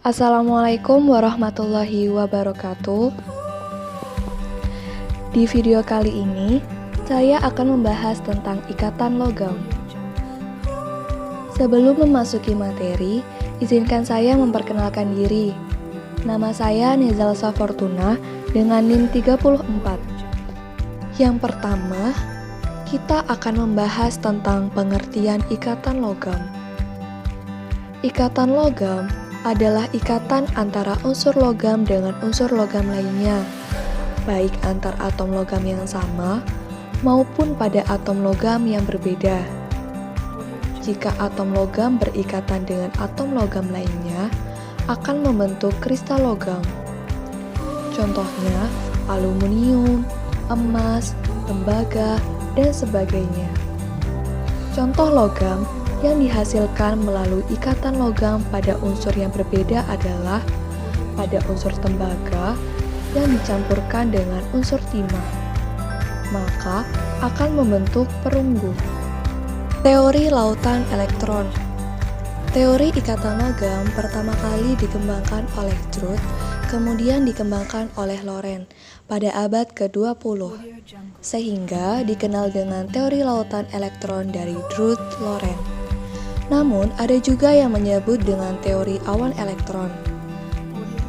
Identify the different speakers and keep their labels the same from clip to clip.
Speaker 1: Assalamualaikum warahmatullahi wabarakatuh. Di video kali ini, saya akan membahas tentang ikatan logam. Sebelum memasuki materi, izinkan saya memperkenalkan diri. Nama saya Nezalsa Fortuna dengan NIM 34. Yang pertama, kita akan membahas tentang pengertian ikatan logam. Ikatan logam adalah ikatan antara unsur logam dengan unsur logam lainnya, baik antar atom logam yang sama maupun pada atom logam yang berbeda. Jika atom logam berikatan dengan atom logam lainnya, akan membentuk kristal logam. Contohnya, aluminium, emas, tembaga, dan sebagainya. Contoh logam yang dihasilkan melalui ikatan logam pada unsur yang berbeda adalah pada unsur tembaga yang dicampurkan dengan unsur timah, maka akan membentuk perunggu. Teori lautan elektron. Teori ikatan logam pertama kali dikembangkan oleh Drude, kemudian dikembangkan oleh Lorentz pada abad ke-20, sehingga dikenal dengan teori lautan elektron dari Drude-Lorentz. Namun, ada juga yang menyebut dengan teori awan elektron.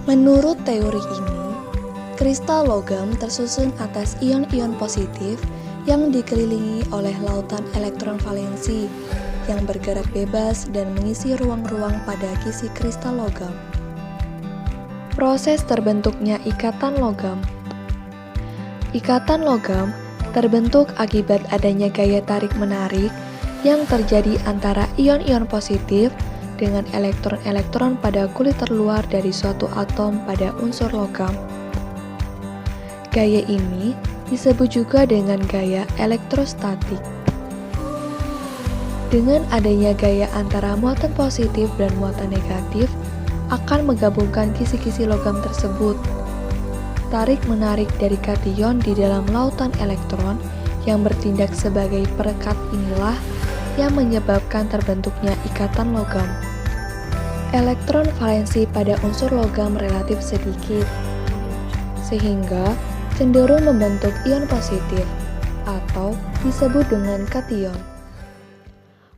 Speaker 1: Menurut teori ini, kristal logam tersusun atas ion-ion positif yang dikelilingi oleh lautan elektron valensi yang bergerak bebas dan mengisi ruang-ruang pada kisi kristal logam. Proses terbentuknya ikatan logam. Ikatan logam terbentuk akibat adanya gaya tarik-menarik yang terjadi antara ion-ion positif dengan elektron-elektron pada kulit terluar dari suatu atom pada unsur logam. Gaya ini disebut juga dengan gaya elektrostatik. Dengan adanya gaya antara muatan positif dan muatan negatif akan menggabungkan kisi-kisi logam tersebut. Tarik-menarik dari kation di dalam lautan elektron yang bertindak sebagai perekat inilah yang menyebabkan terbentuknya ikatan logam. Elektron valensi pada unsur logam relatif sedikit, sehingga cenderung membentuk ion positif atau disebut dengan kation.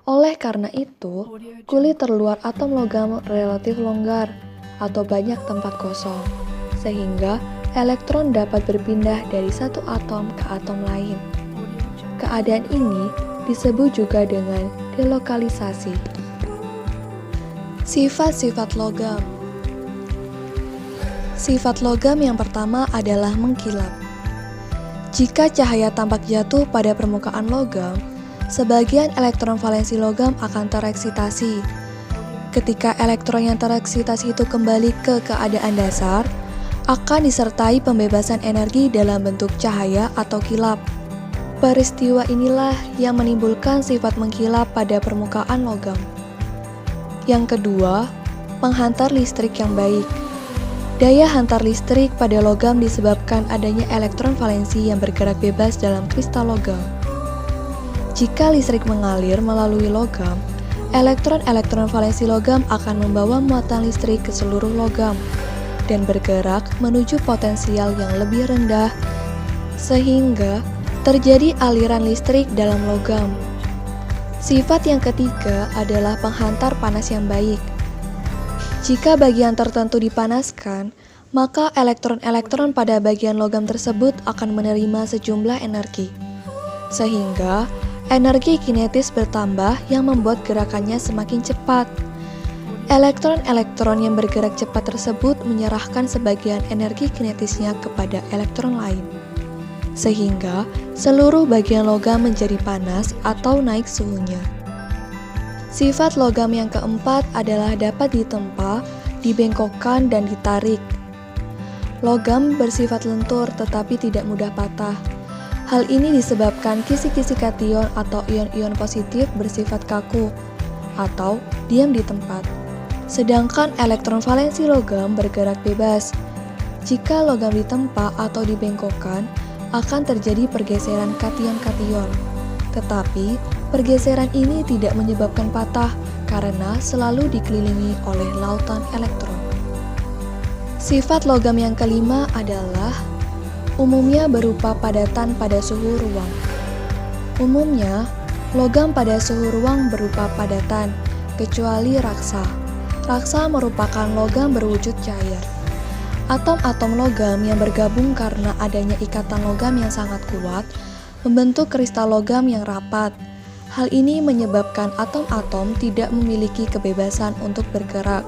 Speaker 1: Oleh karena itu, kulit terluar atom logam relatif longgar atau banyak tempat kosong, sehingga elektron dapat berpindah dari satu atom ke atom lain. Keadaan ini disebut juga dengan delokalisasi. Sifat-sifat logam. Sifat logam yang pertama adalah mengkilap. Jika cahaya tampak jatuh pada permukaan logam, sebagian elektron valensi logam akan tereksitasi. Ketika elektron yang tereksitasi itu kembali ke keadaan dasar, akan disertai pembebasan energi dalam bentuk cahaya atau kilap. Peristiwa inilah yang menimbulkan sifat mengkilap pada permukaan logam. Yang kedua, penghantar listrik yang baik. Daya hantar listrik pada logam disebabkan adanya elektron valensi yang bergerak bebas dalam kristal logam. Jika listrik mengalir melalui logam, elektron-elektron valensi logam akan membawa muatan listrik ke seluruh logam dan bergerak menuju potensial yang lebih rendah, sehingga terjadi aliran listrik dalam logam. Sifat yang ketiga adalah penghantar panas yang baik. Jika bagian tertentu dipanaskan, maka elektron-elektron pada bagian logam tersebut akan menerima sejumlah energi, sehingga energi kinetis bertambah yang membuat gerakannya semakin cepat. Elektron-elektron yang bergerak cepat tersebut menyerahkan sebagian energi kinetisnya kepada elektron lain, sehingga seluruh bagian logam menjadi panas atau naik suhunya. Sifat logam yang keempat adalah dapat ditempa, dibengkokkan, dan ditarik. Logam bersifat lentur tetapi tidak mudah patah. Hal ini disebabkan kisi-kisi kation atau ion-ion positif bersifat kaku atau diam di tempat. Sedangkan elektron valensi logam bergerak bebas. Jika logam ditempa atau dibengkokkan, akan terjadi pergeseran kation-kation. Tetapi, pergeseran ini tidak menyebabkan patah karena selalu dikelilingi oleh lautan elektron. Sifat logam yang kelima adalah umumnya berupa padatan pada suhu ruang. Umumnya, logam pada suhu ruang berupa padatan, kecuali raksa. Raksa merupakan logam berwujud cair. Atom-atom logam yang bergabung karena adanya ikatan logam yang sangat kuat membentuk kristal logam yang rapat. Hal ini menyebabkan atom-atom tidak memiliki kebebasan untuk bergerak.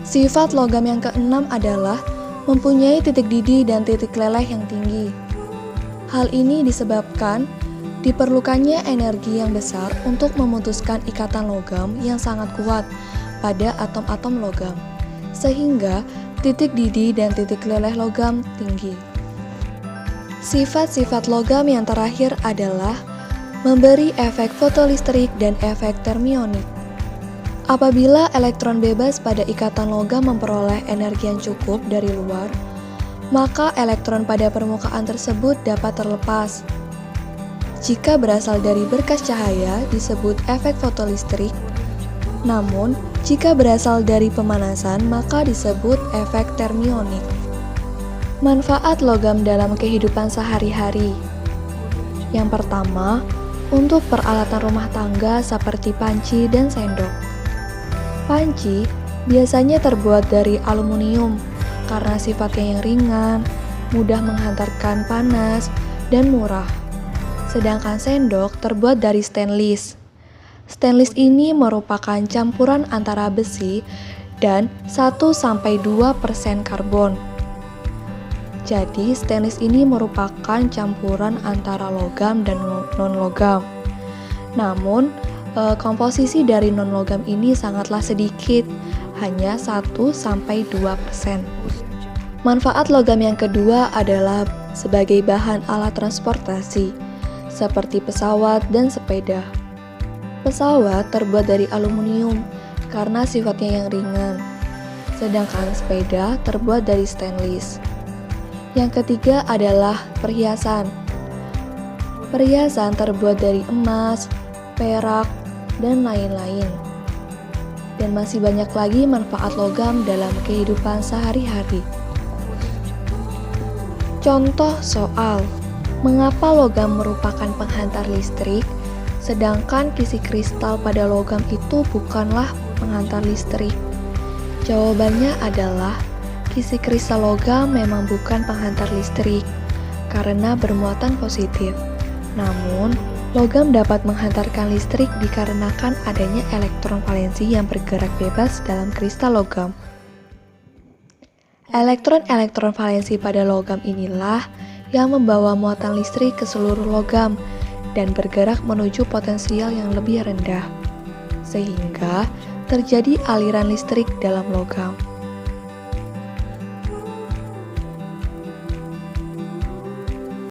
Speaker 1: Sifat logam yang keenam adalah mempunyai titik didih dan titik leleh yang tinggi. Hal ini disebabkan diperlukannya energi yang besar untuk memutuskan ikatan logam yang sangat kuat pada atom-atom logam, sehingga titik didih dan titik leleh logam tinggi. Sifat-sifat logam yang terakhir adalah memberi efek fotolistrik dan efek termionik. Apabila elektron bebas pada ikatan logam memperoleh energi yang cukup dari luar, maka elektron pada permukaan tersebut dapat terlepas. Jika berasal dari berkas cahaya disebut efek fotolistrik, namun jika berasal dari pemanasan maka disebut efek termionik. Manfaat logam dalam kehidupan sehari-hari. Yang pertama, untuk peralatan rumah tangga seperti panci dan sendok. Panci biasanya terbuat dari aluminium karena sifatnya yang ringan, mudah menghantarkan panas, dan murah. Sedangkan sendok terbuat dari stainless. Stainless ini merupakan campuran antara besi dan 1-2% karbon. Jadi, stainless ini merupakan campuran antara logam dan non-logam. Namun, komposisi dari non-logam ini sangatlah sedikit, hanya 1-2%. Manfaat logam yang kedua adalah sebagai bahan alat transportasi, seperti pesawat dan sepeda. Pesawat terbuat dari aluminium karena sifatnya yang ringan, sedangkan sepeda terbuat dari stainless. Yang ketiga adalah perhiasan. Perhiasan terbuat dari emas, perak, dan lain-lain. Dan masih banyak lagi manfaat logam dalam kehidupan sehari-hari. Contoh soal, mengapa logam merupakan penghantar listrik, sedangkan kisi kristal pada logam itu bukanlah penghantar listrik? Jawabannya adalah, kisi kristal logam memang bukan penghantar listrik, karena bermuatan positif. Namun, logam dapat menghantarkan listrik dikarenakan adanya elektron valensi yang bergerak bebas dalam kristal logam. Elektron-elektron valensi pada logam inilah yang membawa muatan listrik ke seluruh logam dan bergerak menuju potensial yang lebih rendah, sehingga terjadi aliran listrik dalam logam.